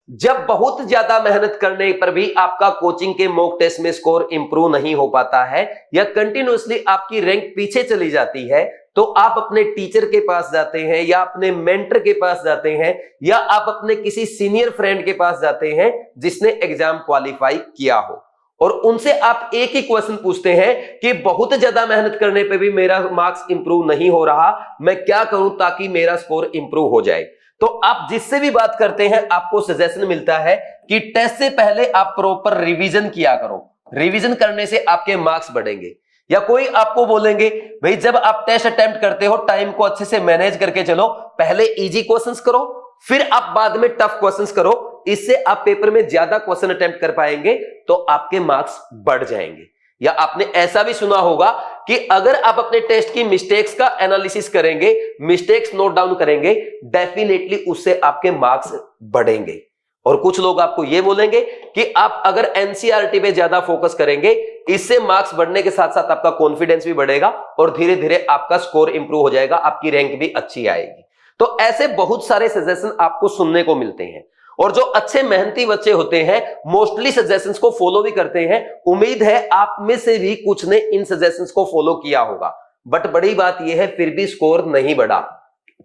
जब बहुत ज्यादा मेहनत करने पर भी आपका कोचिंग के मॉक टेस्ट में स्कोर इंप्रूव नहीं हो पाता है या कंटिन्यूअसली आपकी रैंक पीछे चली जाती है, तो आप अपने टीचर के पास जाते हैं या अपने मेंटर के पास जाते हैं या आप अपने किसी सीनियर फ्रेंड के पास जाते हैं जिसने एग्जाम क्वालिफाई किया हो, और उनसे आप एक ही क्वेश्चन पूछते हैं कि बहुत ज्यादा मेहनत करने पे भी मेरा मार्क्स इंप्रूव नहीं हो रहा, मैं क्या करूं ताकि मेरा स्कोर इंप्रूव हो जाए। तो आप जिससे भी बात करते हैं आपको सजेशन मिलता है कि टेस्ट से पहले आप प्रॉपर रिवीजन किया करो, रिवीजन करने से आपके मार्क्स बढ़ेंगे। या कोई आपको बोलेंगे भाई जब आप टेस्ट अटेम्प्ट करते हो टाइम को अच्छे से मैनेज करके चलो, पहले इजी क्वेश्चंस करो फिर आप बाद में टफ क्वेश्चंस करो, इससे आप पेपर में ज्यादा क्वेश्चन अटेम्प्ट कर पाएंगे तो आपके मार्क्स बढ़ जाएंगे। या आपने ऐसा भी सुना होगा कि अगर आप अपने टेस्ट की मिस्टेक्स का एनालिसिस करेंगे, मिस्टेक्स नोट डाउन करेंगे, डेफिनेटली उससे आपके मार्क्स बढ़ेंगे। और कुछ लोग आपको यह बोलेंगे कि आप अगर एनसीईआरटी पे ज्यादा फोकस करेंगे, इससे मार्क्स बढ़ने के साथ साथ आपका कॉन्फिडेंस भी बढ़ेगा और धीरे धीरे आपका स्कोर इंप्रूव हो जाएगा, आपकी रैंक भी अच्छी आएगी। तो ऐसे बहुत सारे सजेशन आपको सुनने को मिलते हैं और जो अच्छे मेहनती बच्चे होते हैं मोस्टली सजेशंस को फॉलो भी करते हैं। उम्मीद है आप में से भी कुछ ने इन सजेशंस को फॉलो किया होगा, बट बड़ी बात यह है फिर भी स्कोर नहीं बढ़ा।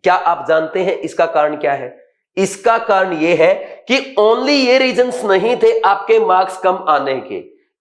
क्या आप जानते हैं इसका कारण क्या है? इसका कारण यह है कि ओनली ये रीजंस नहीं थे आपके मार्क्स कम आने के,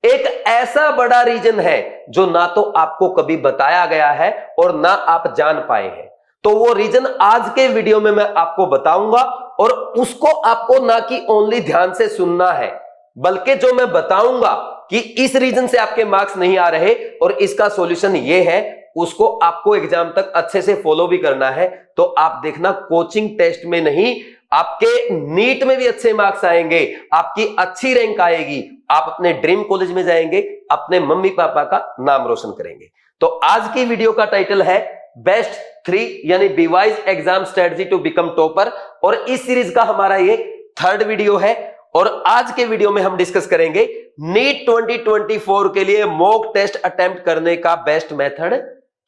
एक ऐसा बड़ा रीजन है जो ना तो आपको कभी बताया गया है और ना आप जान पाए हैं। तो वो रीजन आज के वीडियो में मैं आपको बताऊंगा और उसको आपको ना कि ओनली ध्यान से सुनना है, बल्कि जो मैं बताऊंगा कि इस रीजन से आपके मार्क्स नहीं आ रहे और इसका सॉल्यूशन ये है, उसको आपको एग्जाम तक अच्छे से फॉलो भी करना है। तो आप देखना कोचिंग टेस्ट में नहीं, आपके नीट में भी अच्छे मार्क्स आएंगे, आपकी अच्छी रैंक आएगी, आप अपने ड्रीम कॉलेज में जाएंगे, अपने मम्मी पापा का नाम रोशन करेंगे। तो आज की वीडियो का टाइटल है बेस्ट 3 यानी बीवाइज exam strategy to become topper, और इस सीरीज का हमारा ये 3rd वीडियो है। और आज के वीडियो में हम डिस्कस करेंगे नीट 2024 के लिए मॉक टेस्ट अटेम्प्ट करने का बेस्ट मेथड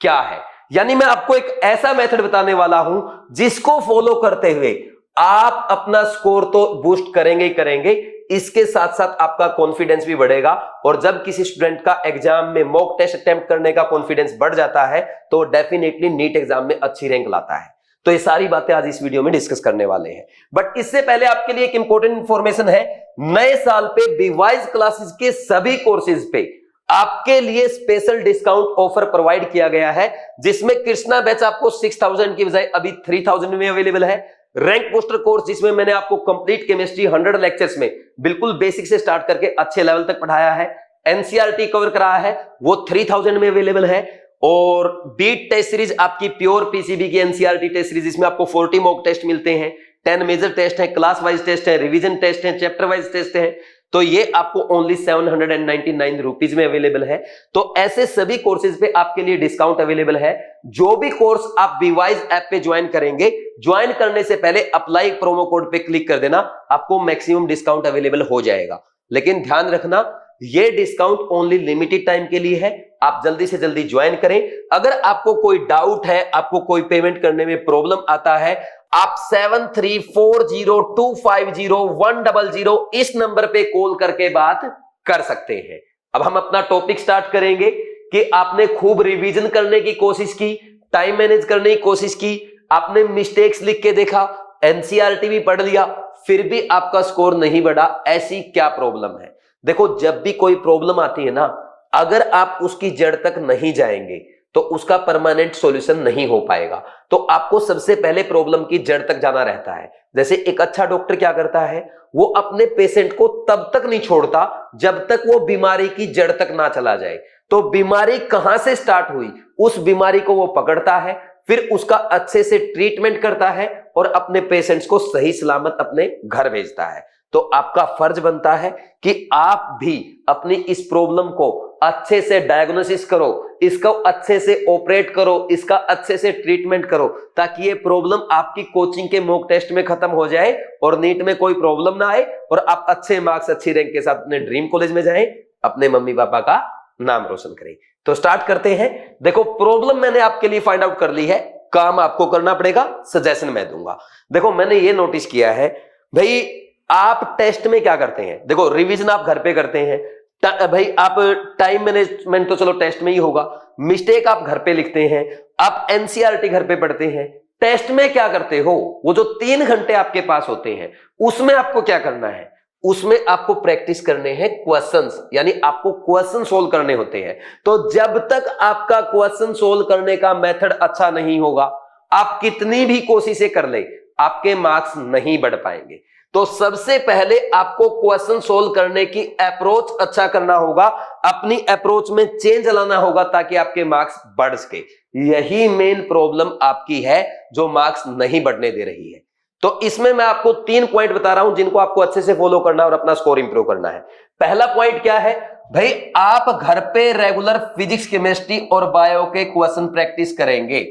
क्या है। यानी मैं आपको एक ऐसा मेथड बताने वाला हूं जिसको फॉलो करते हुए आप अपना स्कोर तो बूस्ट करेंगे ही करेंगे, इसके साथ साथ आपका कॉन्फिडेंस भी बढ़ेगा। और जब किसी स्टूडेंट का एग्जाम में मॉक टेस्ट अटेम्प्ट करने का कॉन्फिडेंस बढ़ जाता है तो डेफिनेटली नीट एग्जाम में अच्छी रैंक लाता है। तो ये सारी बातें आज इस वीडियो में डिस्कस करने वाले हैं। बट इससे पहले आपके लिए एक इंपॉर्टेंट इंफॉर्मेशन है, नए साल पे बीवाइज क्लासेस के सभी कोर्सेज पे आपके लिए स्पेशल डिस्काउंट ऑफर प्रोवाइड किया गया है, जिसमें कृष्णा बैच आपको 6000 की बजाय अभी 3000 में अवेलेबल है। रैंक बूस्टर कोर्स जिसमें मैंने आपको कंप्लीट केमिस्ट्री 100 लेक्चर्स में बिल्कुल बेसिक से स्टार्ट करके अच्छे लेवल तक पढ़ाया है, एनसीईआरटी कवर कराया है, वो 3000 में अवेलेबल है। और बीट टेस्ट सीरीज आपकी प्योर पीसीबी की एनसीईआरटी टेस्ट सीरीज, जिसमें आपको 40 मॉक टेस्ट मिलते हैं, 10 मेजर टेस्ट है, क्लास वाइज टेस्ट है, रिवीजन टेस्ट है, चैप्टर वाइज टेस्ट है। तो ये आपको ओनली 799 रुपीज में अवेलेबल है। तो ऐसे सभी कोर्सेज पे आपके लिए डिस्काउंट अवेलेबल है। जो भी कोर्स आप बीवाइज ऐप पे ज्वाइन करेंगे, ज्वाइन करने से पहले अप्लाई प्रोमो कोड पे क्लिक कर देना, आपको मैक्सिमम डिस्काउंट अवेलेबल हो जाएगा। लेकिन ध्यान रखना ये डिस्काउंट ओनली लिमिटेड टाइम के लिए है, आप जल्दी से जल्दी ज्वाइन करें। अगर आपको कोई डाउट है, आपको कोई पेमेंट करने में प्रॉब्लम आता है, आप 7340250100 इस नंबर पे कॉल करके बात कर सकते हैं। अब हम अपना टॉपिक स्टार्ट करेंगे कि आपने खूब रिवीजन करने की कोशिश की, टाइम मैनेज करने की कोशिश की, आपने मिस्टेक्स लिख के देखा, एनसीईआरटी भी पढ़ लिया, फिर भी आपका स्कोर नहीं बढ़ा, ऐसी क्या प्रॉब्लम है? देखो, जब भी कोई प्रॉब्लम आती है ना, अगर आप उसकी जड़ तक नहीं जाएंगे तो उसका परमानेंट सॉल्यूशन नहीं हो पाएगा। तो आपको सबसे पहले प्रॉब्लम की जड़ तक जाना रहता है। जैसे एक अच्छा डॉक्टर क्या करता है, वो अपने पेशेंट को तब तक नहीं छोड़ता जब तक वो बीमारी की जड़ तक ना चला जाए। तो बीमारी कहां से स्टार्ट हुई, उस बीमारी को वो पकड़ता है, फिर उसका अच्छे से ट्रीटमेंट करता है और अपने पेशेंट्स को सही सलामत अपने घर भेजता है। तो आपका फर्ज बनता है कि आप भी अपनी इस प्रॉब्लम को अच्छे से डायग्नोसिस करो, इसको अच्छे से ऑपरेट करो, इसका अच्छे से ट्रीटमेंट करो, ताकि ये प्रॉब्लम आपकी कोचिंग के मॉक टेस्ट में खत्म हो जाए और नीट में कोई प्रॉब्लम ना आए और आप अच्छे मार्क्स अच्छी रैंक के साथ अपने ड्रीम कॉलेज में जाएं, अपने मम्मी पापा का नाम रोशन करें। तो स्टार्ट करते हैं। देखो, प्रॉब्लम मैंने आपके लिए फाइंड आउट कर ली है, काम आपको करना पड़ेगा, सजेशन मैं दूंगा। देखो, मैंने ये नोटिस किया है भाई, आप टेस्ट में क्या करते हैं, देखो रिवीजन आप घर पे करते हैं, भाई आप टाइम मैनेजमेंट तो चलो टेस्ट में ही होगा, मिस्टेक आप घर पे लिखते हैं, आप एनसीईआरटी घर पे पढ़ते हैं। टेस्ट में क्या करते हो, वो जो 3 घंटे आपके पास होते हैं उसमें आपको क्या करना है, उसमें आपको प्रैक्टिस करने हैं क्वेश्चंस, यानी आपको क्वेश्चन सोल्व करने होते हैं। तो जब तक आपका क्वेश्चन सोल्व करने का मेथड अच्छा नहीं होगा, आप कितनी भी कोशिशें कर ले, आपके मार्क्स नहीं बढ़ पाएंगे। तो सबसे पहले आपको क्वेश्चन सोल्व करने की अप्रोच अच्छा करना होगा, अपनी अप्रोच में चेंज लाना होगा ताकि आपके मार्क्स बढ़ सके। यही मेन प्रॉब्लम आपकी है जो मार्क्स नहीं बढ़ने दे रही है। तो इसमें मैं आपको 3 पॉइंट बता रहा हूं जिनको आपको अच्छे से फॉलो करना है और अपना स्कोर इंप्रूव करना है। पहला पॉइंट क्या है भाई, आप घर पे रेगुलर फिजिक्स, केमिस्ट्री और बायो के क्वेश्चन प्रैक्टिस करेंगे।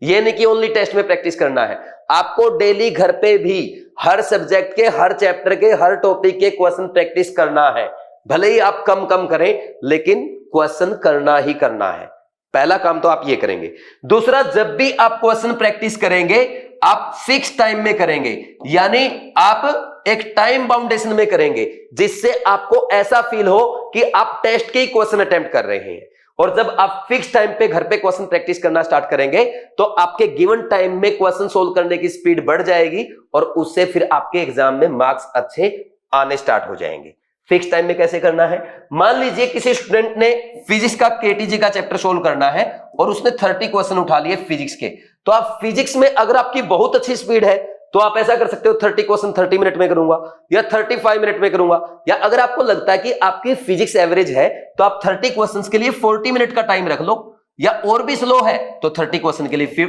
ये नहीं कि ओनली टेस्ट में प्रैक्टिस करना है, आपको डेली घर पे भी हर सब्जेक्ट के, हर चैप्टर के, हर टॉपिक के क्वेश्चन प्रैक्टिस करना है। भले ही आप कम कम करें लेकिन क्वेश्चन करना ही करना है। पहला काम तो आप ये करेंगे। दूसरा, जब भी आप क्वेश्चन प्रैक्टिस करेंगे आप फिक्स टाइम में करेंगे, यानी आप एक टाइम बाउंडेशन में करेंगे जिससे आपको ऐसा फील हो कि आप टेस्ट के ही क्वेश्चन अटेम्प्ट कर रहे हैं। और जब आप फिक्स टाइम पे घर पे क्वेश्चन प्रैक्टिस करना स्टार्ट करेंगे तो आपके गिवन टाइम में क्वेश्चन सोल्व करने की स्पीड बढ़ जाएगी और उससे फिर आपके एग्जाम में मार्क्स अच्छे आने स्टार्ट हो जाएंगे। फिक्स टाइम में कैसे करना है, मान लीजिए किसी स्टूडेंट ने फिजिक्स का केटीजी का चैप्टर सोल्व करना है और उसने 30 क्वेश्चन उठा लिए फिजिक्स के, तो आप फिजिक्स में अगर आपकी बहुत अच्छी स्पीड है तो आप ऐसा कर सकते हो 30 क्वेश्चन 30 मिनट में करूंगा या 35 मिनट में करूंगा, या अगर आपको लगता है कि आपकी फिजिक्स एवरेज है तो आप 30 क्वेश्चंस के लिए 40 मिनट का टाइम रख लो, या और भी स्लो है तो 30 क्वेश्चन के लिए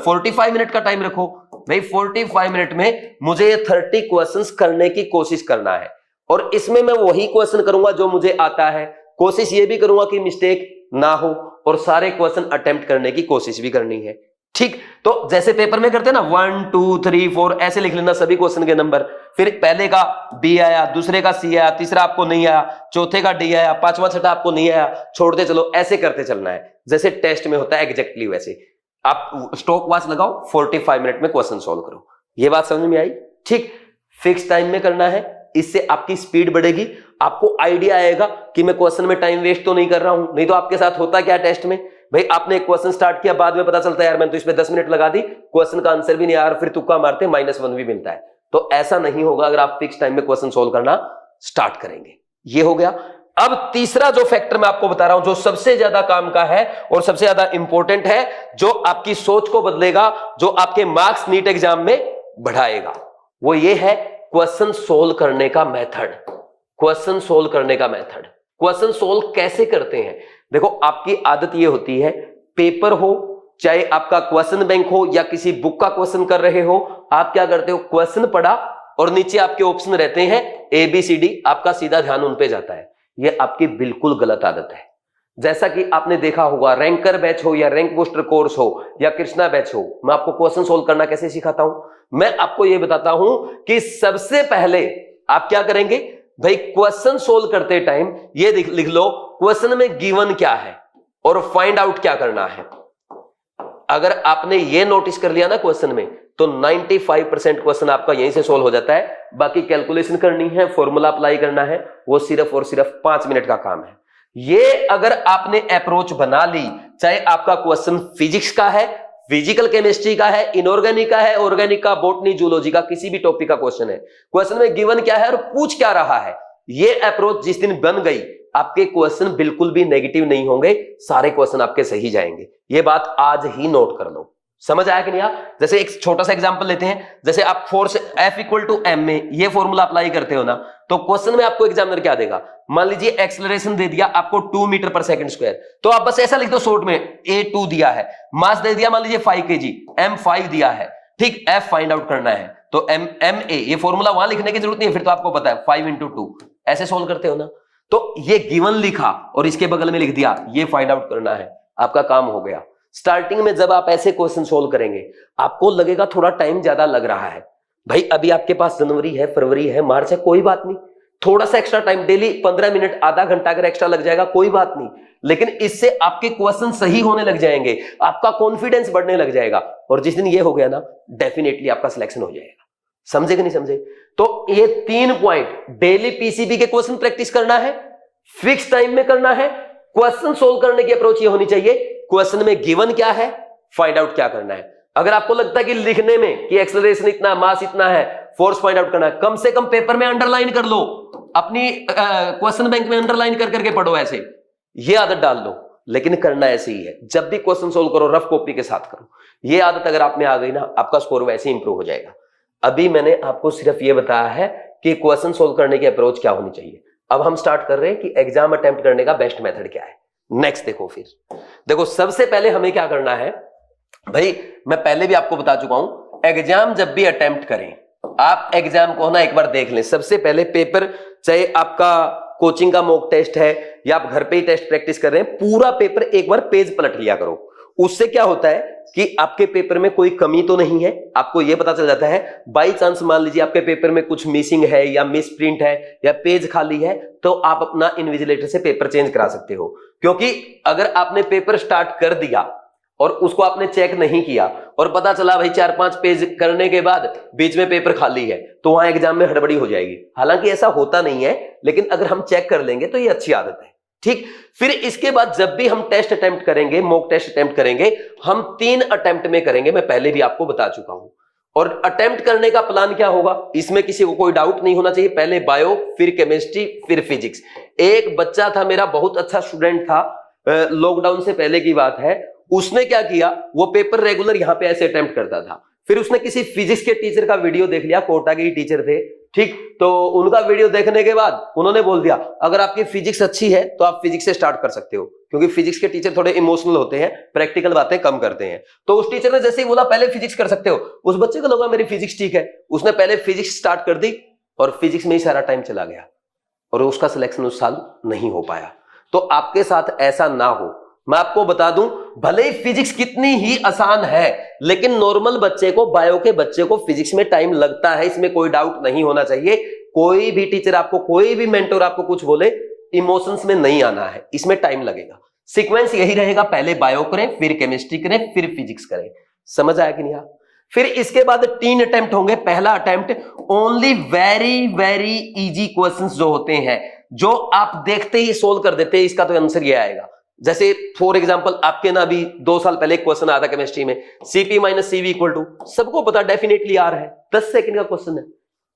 45 मिनट का टाइम रखो। भाई 45 मिनट में मुझे ये 30 क्वेश्चंस करने की कोशिश करना है और इसमें मैं वही क्वेश्चन करूंगा जो मुझे आता है, कोशिश ये भी करूंगा कि मिस्टेक ना हो और सारे क्वेश्चन अटेम्प्ट करने की कोशिश भी करनी है। ठीक, तो जैसे पेपर में करते हैं ना 1 2 3 4 ऐसे लिख लेना सभी क्वेश्चन के नंबर, फिर पहले का बी आया, दूसरे का सी आया, तीसरा आपको नहीं आया, चौथे का डी आया, पांचवा छठा आपको नहीं आया, छोड़ते चलो, ऐसे करते चलना है जैसे टेस्ट में होता है एग्जैक्टली वैसे। आप स्टॉप वॉच लगाओ, 45 मिनट में क्वेश्चन सोल्व करो। ये बात समझ में आई? ठीक, फिक्स टाइम में करना है, इससे आपकी स्पीड बढ़ेगी, आपको आइडिया आएगा कि मैं क्वेश्चन में टाइम वेस्ट तो नहीं कर रहा हूं। नहीं तो आपके साथ होता क्या टेस्ट में, भाई आपने एक क्वेश्चन स्टार्ट किया, बाद में पता चलता है यार मैंने तो इसमें 10 मिनट लगा दी, क्वेश्चन का आंसर भी नहीं आया, फिर तुक्का मारते -1 भी मिलता है। तो ऐसा नहीं होगा अगर आप फिक्स टाइम में क्वेश्चन सोल्व करना स्टार्ट करेंगे। ये हो गया। अब तीसरा जो फैक्टर मैं आपको बता रहा हूं जो सबसे ज्यादा काम का है और सबसे ज्यादा इंपॉर्टेंट है, जो आपकी सोच को बदलेगा, जो आपके मार्क्स नीट एग्जाम में बढ़ाएगा, वो ये है क्वेश्चन सोल्व करने का मेथड। क्वेश्चन सोल्व करने का मेथड, क्वेश्चन सोल्व कैसे करते हैं? देखो आपकी आदत ये होती है, पेपर हो चाहे आपका क्वेश्चन बैंक हो या किसी बुक का क्वेश्चन कर रहे हो, आप क्या करते हो, क्वेश्चन पढ़ा और नीचे आपके ऑप्शन रहते हैं ABCD, आपका सीधा ध्यान उन पे जाता है। ये आपकी बिल्कुल गलत आदत है। जैसा कि आपने देखा होगा, रैंकर बैच हो या रैंक बूस्टर कोर्स हो या कृष्णा बैच हो, मैं आपको क्वेश्चन सोल्व करना कैसे सिखाता हूं? मैं आपको यह बताता हूं कि सबसे पहले आप क्या करेंगे, भाई क्वेश्चन सोल्व करते टाइम ये लिख लो क्वेश्चन में गिवन क्या है और फाइंड आउट क्या करना है। अगर आपने ये नोटिस कर लिया ना क्वेश्चन में, तो 95% क्वेश्चन आपका यहीं से सोल्व हो जाता है। बाकी कैलकुलेशन करनी है, फॉर्मूला अप्लाई करना है, वो सिर्फ और सिर्फ 5 मिनट का काम है। ये अगर आपने अप्रोच बना ली, चाहे आपका क्वेश्चन फिजिक्स का है, फिजिकल केमिस्ट्री का है, इनऑर्गेनिक का है, ऑर्गेनिक का, बॉटनी, जूलॉजी का, किसी भी टॉपिक का क्वेश्चन है, क्वेश्चन में गिवन क्या है और पूछ क्या रहा है, ये अप्रोच जिस दिन बन गई, आपके क्वेश्चन बिल्कुल भी नेगेटिव नहीं होंगे, सारे क्वेश्चन आपके सही जाएंगे। ये बात आज ही नोट कर लो। समझ आया कि नहीं? आप जैसे एक छोटा सा एग्जांपल लेते हैं, जैसे आप फोर्स F = m में ये फॉर्मूला अप्लाई करते हो ना, तो क्वेश्चन में आपको एग्जामिनर क्या देगा, मान लीजिए एक्सेलरेशन दे दिया आपको 2 मीटर/सेकंड स्क्वायर, तो आप बस ऐसा लिख दो शॉर्ट में, A2 दिया है, मास दे दिया मान लीजिए 5 kg, m 5 दिया है, ठीक, F फाइंड आउट करना है, तो ma, ये फॉर्मूला वहां लिखने की जरूरत नहीं है, फिर तो आपको पता है 5 × 2 ऐसे सोल्व करते हो ना। तो ये गिवन लिखा और इसके बगल में लिख दिया ये फाइंड आउट करना है, आपका काम हो गया। स्टार्टिंग में जब आप ऐसे क्वेश्चन सोल्व करेंगे आपको लगेगा थोड़ा टाइम ज्यादा लग रहा है, भाई अभी आपके पास जनवरी है, फरवरी है, मार्च है, कोई बात नहीं, थोड़ा सा एक्स्ट्रा टाइम, डेली 15 मिनट, आधा घंटा अगर एक्स्ट्रा लग जाएगा कोई बात नहीं, लेकिन इससे आपके क्वेश्चन सही होने लग जाएंगे, आपका कॉन्फिडेंस बढ़ने लग जाएगा, और जिस दिन ये हो गया ना, डेफिनेटली आपका सिलेक्शन हो जाएगा। समझे कि नहीं समझे? तो ये 3 पॉइंट, डेली पीसीबी के क्वेश्चन प्रैक्टिस करना है, फिक्स टाइम में करना है, क्वेश्चन सोल्व करने की अप्रोच ये होनी चाहिए, क्वेश्चन में गिवन क्या है, फाइंड आउट क्या करना है। अगर आपको लगता है कि लिखने में कि एक्सेलरेशन इतना, मास इतना है, फोर्स फाइंड आउट करना है, कम से कम पेपर में अंडरलाइन कर लो, अपनी क्वेश्चन बैंक में अंडरलाइन कर करके पढ़ो, ऐसे ये आदत डाल लो। लेकिन करना ऐसे ही है, जब भी क्वेश्चन सोल्व करो रफ कॉपी के साथ करो। ये आदत अगर आप में आ गई ना, आपका स्कोर वैसे ही इंप्रूव हो जाएगा। अभी मैंने आपको सिर्फ ये बताया है कि क्वेश्चन सोल्व करने की अप्रोच क्या होनी चाहिए। अब हम स्टार्ट कर रहे हैं कि एग्जाम अटेम्प्ट करने का बेस्ट मेथड क्या है। नेक्स्ट देखो, फिर देखो सबसे पहले हमें क्या करना है भाई, मैं पहले भी आपको बता चुका हूं, एग्जाम जब भी अटेम्प्ट करें, आप एग्जाम को ना एक बार देख लें। सबसे पहले पेपर, चाहे आपका कोचिंग का मॉक टेस्ट है या आप घर पे ही टेस्ट प्रैक्टिस कर रहे हैं, पूरा पेपर एक बार पेज पलट लिया करो। उससे क्या होता है कि आपके पेपर में कोई कमी तो नहीं है, आपको यह पता चल जाता है। बाई चांस मान लीजिए आपके पेपर में कुछ मिसिंग है या मिस प्रिंट है या पेज खाली है, तो आप अपना इन्विजिलेटर से पेपर चेंज करा सकते हो। क्योंकि अगर आपने पेपर स्टार्ट कर दिया और उसको आपने चेक नहीं किया और पता चला भाई 4-5 पेज करने के बाद बीच में पेपर खाली है, तो वहां एग्जाम में हड़बड़ी हो जाएगी। हालांकि ऐसा होता नहीं है, लेकिन अगर हम चेक कर लेंगे तो ये अच्छी आदत है। ठीक, फिर इसके बाद जब भी हम टेस्ट अटेम्प्ट करेंगे, मॉक टेस्ट अटेम्प्ट करेंगे, हम 3 अटेम्प्ट में करेंगे, मैं पहले भी आपको बता चुका हूं। और अटेम्प्ट करने का प्लान क्या होगा, इसमें किसी को कोई डाउट नहीं होना चाहिए। पहले बायो, फिर केमिस्ट्री, फिर फिजिक्स। एक बच्चा था मेरा, बहुत अच्छा स्टूडेंट था, लॉकडाउन से पहले की बात है, उसने क्या किया, वो पेपर रेगुलर यहां पे ऐसे अटेम्प्ट करता था। फिर उसने किसी फिजिक्स के टीचर का वीडियो देख लिया, कोटा के ही टीचर थे, ठीक, तो उनका वीडियो देखने के बाद उन्होंने बोल दिया अगर आपकी फिजिक्स अच्छी है तो आप फिजिक्स से स्टार्ट कर सकते हो, क्योंकि फिजिक्स के टीचर थोड़े इमोशनल होते हैं, प्रैक्टिकल बातें कम करते हैं। तो उस टीचर ने जैसे ही बोला पहले फिजिक्स कर सकते हो, उस बच्चे को लगा मेरी फिजिक्स ठीक है, उसने पहले फिजिक्स स्टार्ट कर दी और फिजिक्स में ही सारा टाइम चला गया और उसका सिलेक्शन उस साल नहीं हो पाया। तो आपके साथ ऐसा ना हो। मैं आपको बता दूं, भले ही फिजिक्स कितनी ही आसान है, लेकिन नॉर्मल बच्चे को, बायो के बच्चे को फिजिक्स में टाइम लगता है, इसमें कोई डाउट नहीं होना चाहिए। कोई भी टीचर आपको, कोई भी मेंटर आपको कुछ बोले, इमोशंस में नहीं आना है, इसमें टाइम लगेगा। सीक्वेंस यही रहेगा, पहले बायो करें, फिर केमिस्ट्री करें, फिर फिजिक्स करें। समझ आया कि नहीं? फिर इसके बाद 3 अटेम्प्ट होंगे। पहला attempt only very very easy questions जो होते हैं, जो आप देखते ही सोल्व कर देते हैं, इसका तो आंसर ये आएगा। जैसे फॉर एग्जांपल आपके ना अभी 2 साल पहले एक क्वेश्चन आया था केमिस्ट्री में, Cp minus Cv equal to, सबको पता डेफिनेटली आ रहा है, 10 सेकंड का क्वेश्चन है,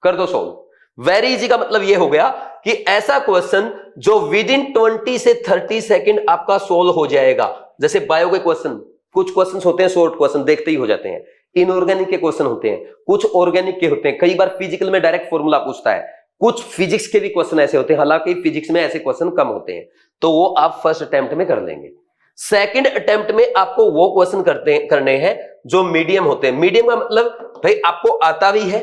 कर दो सोल्व। वेरी इजी का मतलब ये हो गया कि ऐसा क्वेश्चन जो विद इन 20 से 30 सेकंड आपका सोल्व हो जाएगा। जैसे बायो के क्वेश्चन, कुछ क्वेश्चन होते हैं शॉर्ट क्वेश्चन, देखते ही हो जाते हैं। इनऑर्गेनिक के क्वेश्चन होते हैं, कुछ ऑर्गेनिक के होते हैं, कई बार फिजिकल में डायरेक्ट फॉर्मूला पूछता है, कुछ फिजिक्स के भी क्वेश्चन ऐसे होते हैं, हालांकि फिजिक्स में ऐसे क्वेश्चन कम होते हैं, तो वो आप फर्स्ट अटेम्प्ट में कर लेंगे। सेकंड अटेम्प्ट में आपको वो क्वेश्चन करने हैं जो मीडियम होते हैं। मीडियम का मतलब भाई आपको आता भी है,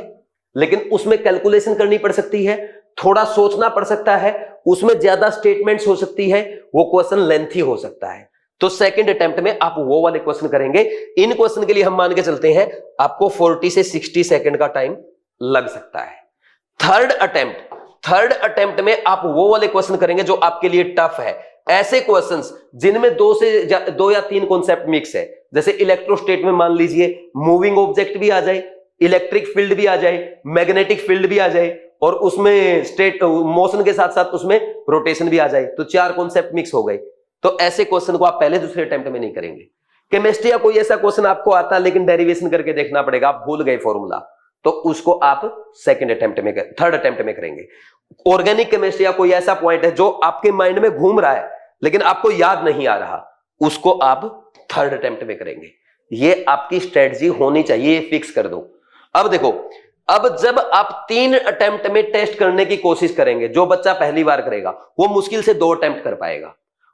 लेकिन उसमें कैलकुलेशन करनी पड़ सकती है, थोड़ा सोचना पड़ सकता है, उसमें ज्यादा स्टेटमेंट्स हो सकती है, वो क्वेश्चन लेंथी हो सकता है। तो सेकंड अटेम्प्ट में आप वो वाले क्वेश्चन करेंगे। इन क्वेश्चन के लिए हम मान के चलते हैं आपको 40 से 60 सेकंड का टाइम लग सकता है। थर्ड अटेम्प्ट में आप वो वाले क्वेश्चन करेंगे जो आपके लिए टफ है, ऐसे क्वेश्चंस जिनमें 2 या 3 कॉन्सेप्ट मिक्स है। जैसे इलेक्ट्रोस्टेट में मान लीजिए मूविंग ऑब्जेक्ट भी आ जाए, इलेक्ट्रिक फील्ड भी आ जाए, मैग्नेटिक फील्ड भी आ जाए, और उसमें स्टेट मोशन के साथ साथ उसमें रोटेशन भी आ जाए, तो 4 कॉन्सेप्ट मिक्स हो गए। तो ऐसे क्वेश्चन को आप पहले दूसरे अटेम्प्ट में नहीं करेंगे। केमिस्ट्री या कोई ऐसा क्वेश्चन आपको आता है लेकिन डेरिवेशन करके देखना पड़ेगा, आप भूल गए फॉर्मूला, तो उसको आप थर्ड अटेम्प्ट में करेंगे। ऑर्गेनिक केमिस्ट्री या कोई ऐसा पॉइंट है जो आपके माइंड में घूम रहा है लेकिन आपको याद नहीं आ रहा, उसको आप थर्ड अटेम्प्ट में करेंगे। ये आपकी स्ट्रेटजी होनी चाहिए, ये फिक्स कर दो। अब देखो, अब जब आप 3 अटेम्प्ट में टेस्ट करने की कोशिश करेंगे, जो बच्चा पहली बार करेगा वो मुश्किल से 2 अटेम्प्ट कर पाएगा,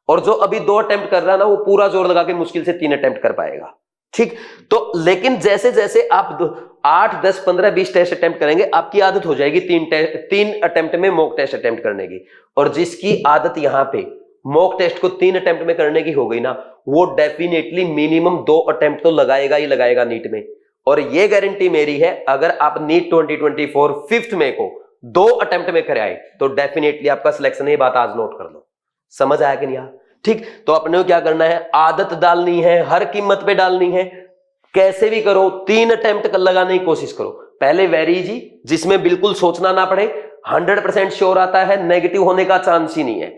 और जो अभी 2 अटेम्प्ट कर रहा है ना, वो पूरा जोर लगा के मुश्किल से 3 अटेम्प्ट कर पाएगा। ठीक, तो लेकिन जैसे जैसे आप 8, 10, 15, 20 टेस्ट अटेम्प्ट करेंगे, आपकी आदत हो जाएगी 3 अटेम्प्ट में मॉक टेस्ट अटेम्प्ट करने की। और जिसकी आदत यहां पे मॉक टेस्ट को 3 अटेम्प्ट में करने की हो गई ना, वो डेफिनेटली मिनिमम 2 अटेम्प्ट तो लगाएगा ही लगाएगा नीट में। और ये गारंटी मेरी है, अगर आप नीट 2024 5th में को 2 अटेम्प्ट में कराए तो डेफिनेटली आपका सिलेक्शन है। ये बात आज नोट कर लो। समझ आया कि नहीं? ठीक, तो अपने को क्या करना है, आदत डालनी है, हर कीमत पे डालनी है। कैसे भी करो 3 अटेम्प्ट लगाने की कोशिश करो। पहले वेरी इजी, जिसमें बिल्कुल सोचना ना पड़े, 100% श्योर आता है, नेगेटिव होने का चांस ही नहीं है।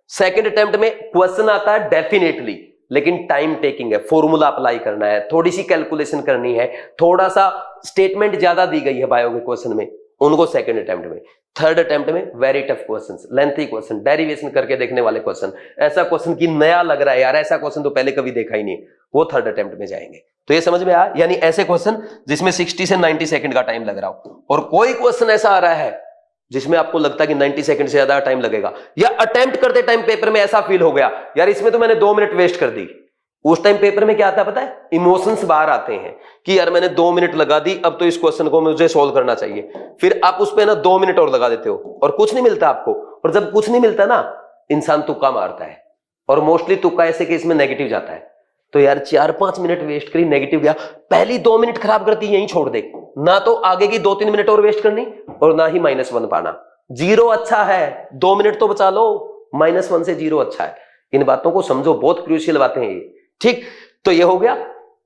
सेकंड अटेम्प्ट में क्वेश्चन आता है डेफिनेटली, लेकिन टाइम टेकिंग है, फॉर्मूला अप्लाई करना है, थोड़ी सी कैलकुलेशन करनी है, थोड़ा सा स्टेटमेंट ज्यादा दी गई है बायो के क्वेश्चन में, उनको सेकंड अटेम्प्ट में। थर्ड अटेम्प्ट में very tough questions, lengthy question, derivation करके देखने वाले क्वेश्चन, ऐसा क्वेश्चन की नया लग रहा है यार, ऐसा क्वेश्चन तो पहले कभी देखा ही नहीं, वो थर्ड अटेम्प्ट में जाएंगे। तो ये समझ में आया, यानी ऐसे क्वेश्चन जिसमें 60 से 90 सेकंड का टाइम लग रहा हो, और कोई क्वेश्चन ऐसा आ रहा है जिसमें आपको लगता है कि 90 सेकंड से ज्यादा टाइम लगेगा, या अटेम्प्ट करते टाइम पेपर में ऐसा फील हो गया यार इसमें तो मैंने 2 मिनट वेस्ट कर दी। उस टाइम पेपर में क्या आता है पता है, इमोशंस बाहर आते हैं कि यार मैंने 2 मिनट लगा दी, अब तो इस क्वेश्चन को मुझे सोल्व करना चाहिए, फिर आप उस पे ना 2 मिनट और लगा देते हो और कुछ नहीं मिलता आपको। और जब कुछ नहीं मिलता ना, इंसान तुक्का मारता है, और मोस्टली तुक्का ऐसे केस में नेगेटिव जाता है। तो यार 4-5 मिनट वेस्ट करी, नेगेटिव गया, पहली 2 मिनट खराब करती यहीं छोड़ दे, ना तो आगे की 2-3 मिनट और वेस्ट करनी और ना ही -1 पाना। 0 अच्छा है, 2 मिनट तो बचा लो, -1 से 0 अच्छा है। इन बातों को समझो, बहुत क्रूशियल बातें हैं ये, ठीक। तो ये हो गया,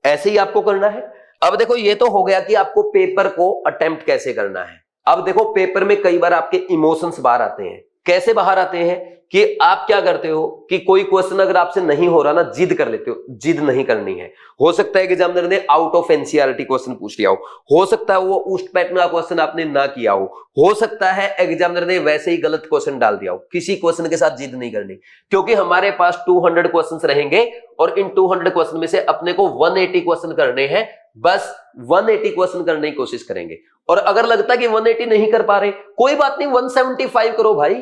ऐसे ही आपको करना है। अब देखो ये तो हो गया कि आपको पेपर को अटेम्प्ट कैसे करना है। अब देखो पेपर में कई बार आपके इमोशंस बाहर आते हैं। कैसे बाहर आते हैं कि आप क्या करते हो कि कोई क्वेश्चन अगर आपसे नहीं हो रहा ना, जिद कर लेते हो। जिद नहीं करनी है। हो सकता है कि एग्जामिनर ने आउट ऑफ एनसीईआरटी क्वेश्चन पूछ लिया हो सकता है वो उस पैटर्न का क्वेश्चन आपने ना किया हो सकता है एग्जामिनर ने वैसे ही गलत क्वेश्चन डाल दिया हो। किसी क्वेश्चन के साथ जिद नहीं करनी, क्योंकि हमारे पास 200 क्वेश्चन रहेंगे और इन 200 क्वेश्चन में से अपने को 180 क्वेश्चन करने हैं। बस 180 क्वेश्चन करने की कोशिश करेंगे, और अगर लगता है कि 180 नहीं कर पा रहे, कोई बात नहीं, 175 करो भाई,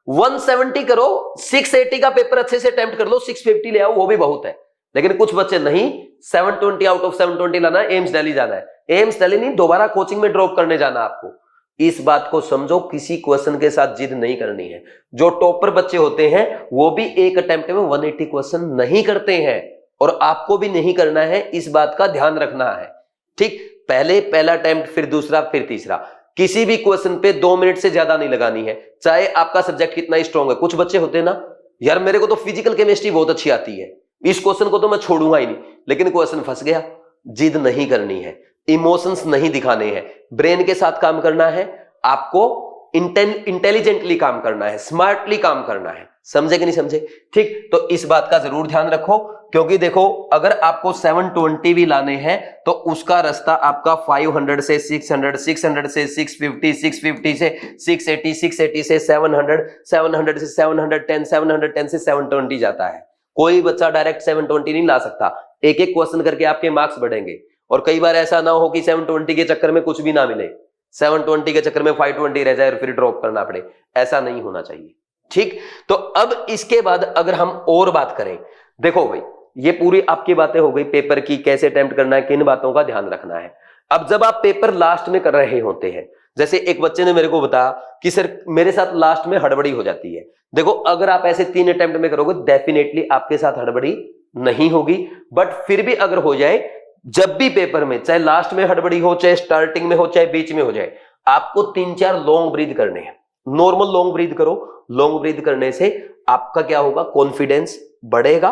170 करो, 680 का पेपर अच्छे से अटेम्प्ट कर लो, 650 ले आओ, वो भी बहुत है। लेकिन कुछ बच्चे नहीं, 720 आउट ऑफ 720 लाना है, एम्स दिल्ली जाना है। एम्स दिल्ली नहीं, दोबारा कोचिंग में ड्रॉप करने जाना आपको। इस बात को समझो, किसी क्वेश्चन के साथ जिद नहीं करनी है। जो टॉपर बच्चे होते हैं वो भी एक अटेम्प्ट में 180 क्वेश्चन नहीं करते हैं, और आपको भी नहीं करना है, इस बात का ध्यान रखना है, ठीक। पहला अटेम्प्ट, फिर दूसरा, फिर तीसरा। किसी भी क्वेश्चन पे 2 मिनट से ज्यादा नहीं लगानी है, चाहे आपका सब्जेक्ट कितना ही स्ट्रॉन्ग है। कुछ बच्चे होते हैं ना, यार मेरे को तो फिजिकल केमिस्ट्री बहुत अच्छी आती है, इस क्वेश्चन को तो मैं छोड़ूंगा ही नहीं, लेकिन क्वेश्चन फंस गया। जिद नहीं करनी है, इमोशंस नहीं दिखाने हैं, ब्रेन के साथ काम करना है, आपको इंटेलिजेंटली काम करना है, स्मार्टली काम करना है। समझे कि नहीं समझे, ठीक। तो इस बात का जरूर ध्यान रखो, क्योंकि देखो अगर आपको 720 भी लाने हैं तो उसका रास्ता आपका 500 से 600, 600 से 650, 650 से 680, 680 से 700, 700 से 710, 710 से 720 जाता है। कोई बच्चा डायरेक्ट 720 नहीं ला सकता, एक एक क्वेश्चन करके आपके मार्क्स बढ़ेंगे। और कई बार ऐसा ना हो कि 720 के चक्कर में कुछ भी ना मिले, 720 के चक्कर में 520 रह जाए और फिर ड्रॉप करना पड़े, ऐसा नहीं होना चाहिए, ठीक। तो अब इसके बाद अगर हम और बात करें, देखो भाई ये पूरी आपकी बातें हो गई पेपर की, कैसे अटेम्प्ट करना है, किन बातों का ध्यान रखना है। अब जब आप पेपर लास्ट में कर रहे होते हैं, जैसे एक बच्चे ने मेरे को बताया कि सर मेरे साथ लास्ट में हड़बड़ी हो जाती है। देखो अगर आप ऐसे 3 अटेम्प्ट में करोगे, डेफिनेटली आपके साथ हड़बड़ी नहीं होगी, बट फिर भी अगर हो जाए, जब भी पेपर में, चाहे लास्ट में हड़बड़ी हो, चाहे स्टार्टिंग में हो, चाहे बीच में हो जाए, आपको 3-4 लॉन्ग ब्रीथ करने हैं। नॉर्मल लॉन्ग ब्रीथ करो। लॉन्ग ब्रीथ करने से आपका क्या होगा, कॉन्फिडेंस बढ़ेगा,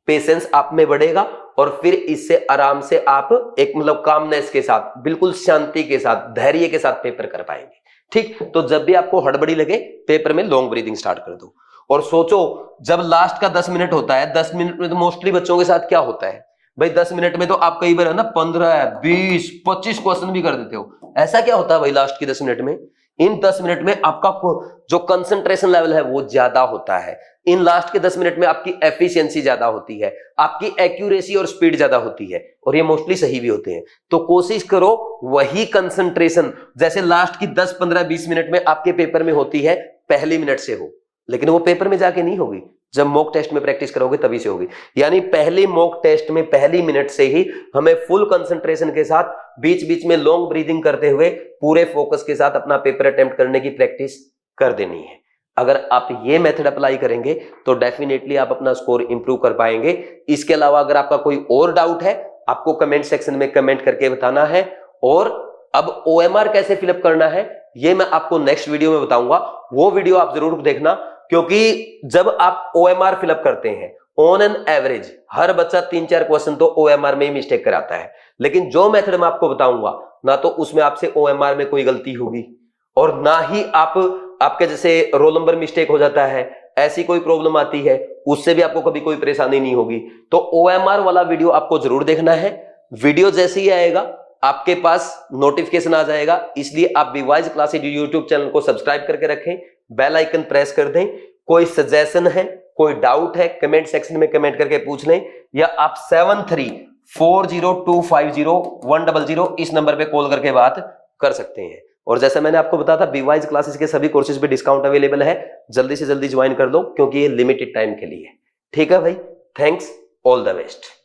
पेशेंस आप में बढ़ेगा, और फिर इससे आराम से आप एक मतलब कामनेस के साथ, बिल्कुल शांति के साथ, धैर्य के साथ पेपर कर पाएंगे, ठीक। तो जब भी आपको हड़बड़ी लगे, पेपर में लॉन्ग ब्रीदिंग स्टार्ट कर दो। और सोचो जब लास्ट का 10 मिनट होता है, 10 मिनट में तो मोस्टली बच्चों के साथ क्या होता है भाई, 10 मिनट में तो आप कई बार है ना 15, 20, 25 क्वेश्चन भी कर देते हो। ऐसा क्या होता है भाई लास्ट की 10 मिनट में? इन 10 मिनट में आपका जो कंसंट्रेशन लेवल है वो ज्यादा होता है। इन लास्ट के 10 मिनट में आपकी एफिशिएंसी ज्यादा होती है, आपकी एक्यूरेसी और स्पीड ज्यादा होती है, और ये मोस्टली सही भी होते हैं। तो कोशिश करो वही कंसंट्रेशन जैसे लास्ट की 10, 15, 20 मिनट में आपके पेपर में होती है, पहली मिनट से हो। लेकिन वो पेपर में जाके नहीं होगी, जब मॉक टेस्ट में प्रैक्टिस करोगे तभी से होगी। यानी पहली मॉक टेस्ट में पहली मिनट से ही हमें फुल कंसंट्रेशन के साथ, बीच बीच में लॉन्ग ब्रीदिंग करते हुए, पूरे फोकस के साथ अपना पेपर अटेम्प्ट करने की प्रैक्टिस कर देनी है। अगर आप ये मेथड अप्लाई करेंगे तो डेफिनेटली आप अपना स्कोर इंप्रूव कर पाएंगे। इसके अलावा अगर आपका कोई और डाउट है, आपको कमेंट सेक्शन में कमेंट करके बताना है। और अब OMR कैसे फिलअप करना है ये मैं आपको नेक्स्ट वीडियो में बताऊंगा, वो वीडियो आप जरूर देखना, क्योंकि जब आप OMR फिलअप करते हैं, ऑन एन एवरेज हर बच्चा 3-4 क्वेश्चन तो OMR में ही मिस्टेक कराता है। लेकिन जो मेथड मैं आपको बताऊंगा ना तो उसमें आपसे OMR में कोई गलती होगी, और ना ही आपके जैसे रोल नंबर मिस्टेक हो जाता है, ऐसी कोई प्रॉब्लम आती है, उससे भी आपको कभी कोई परेशानी नहीं होगी। तो OMR वाला वीडियो आपको जरूर देखना है। वीडियो जैसे ही आएगा आपके पास नोटिफिकेशन आ जाएगा, इसलिए आप बीवाइज क्लासेज यूट्यूब चैनल को सब्सक्राइब करके रखें, बेल आइकन प्रेस कर दें। कोई सजेशन है, कोई डाउट है, कमेंट सेक्शन में कमेंट करके पूछ लें, या आप 7340250100 इस नंबर पे कॉल करके बात कर सकते हैं। और जैसा मैंने आपको बताया था, बीवाइज क्लासेस के सभी कोर्सेज पे डिस्काउंट अवेलेबल है, जल्दी से जल्दी ज्वाइन कर लो क्योंकि ये लिमिटेड टाइम के लिए। ठीक है भाई, थैंक्स, ऑल द बेस्ट।